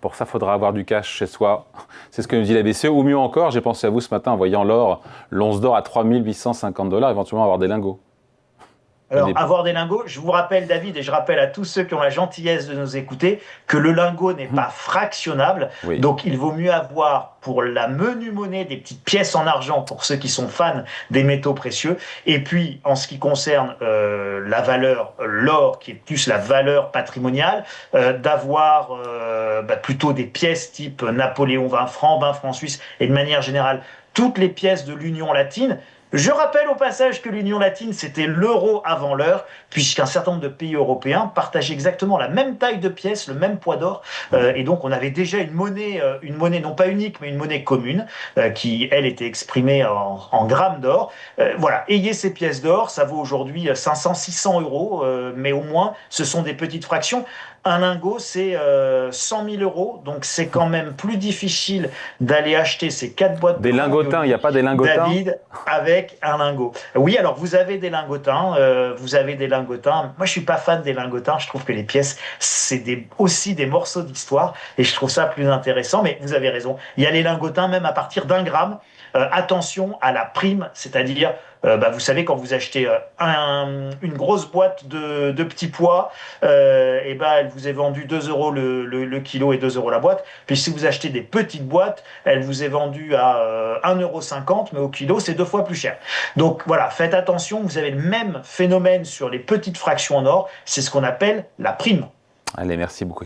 Pour ça, il faudra avoir du cash chez soi. C'est ce que nous dit la BCE. Ou mieux encore, j'ai pensé à vous ce matin en voyant l'once d'or à 3 850 $, éventuellement avoir des lingots. Alors, avoir des lingots, je vous rappelle, David, et je rappelle à tous ceux qui ont la gentillesse de nous écouter, que le lingot n'est pas fractionnable. Oui. Donc, il vaut mieux avoir pour la menue monnaie des petites pièces en argent pour ceux qui sont fans des métaux précieux. Et puis, en ce qui concerne la valeur, l'or, qui est plus la valeur patrimoniale, d'avoir plutôt des pièces type Napoléon 20 francs, 20 francs suisses, et de manière générale, toutes les pièces de l'Union latine. Je rappelle au passage que l'Union latine, c'était l'euro avant l'heure, puisqu'un certain nombre de pays européens partageaient exactement la même taille de pièces, le même poids d'or, et donc on avait déjà une monnaie non pas unique, mais une monnaie commune, qui, elle, était exprimée en grammes d'or. Voilà, ayez ces pièces d'or, ça vaut aujourd'hui 500, 600 euros, mais au moins, ce sont des petites fractions. Un lingot, c'est 100 000 euros, donc c'est quand même plus difficile d'aller acheter ces 4 boîtes Des de lingotins, il n'y a pas des lingotins, David, avec un lingot. Oui, alors vous avez des lingotins, Moi, je suis pas fan des lingotins. Je trouve que les pièces, c'est aussi des morceaux d'histoire, et je trouve ça plus intéressant. Mais vous avez raison. Il y a les lingotins même à partir d'1 gramme. Attention à la prime, c'est-à-dire, vous savez, quand vous achetez une grosse boîte de petits pois, elle vous est vendue 2 euros le kilo et 2 euros la boîte. Puis si vous achetez des petites boîtes, elle vous est vendue à 1,50 €, mais au kilo, c'est 2 fois plus cher. Donc voilà, faites attention, vous avez le même phénomène sur les petites fractions en or, c'est ce qu'on appelle la prime. Allez, merci beaucoup.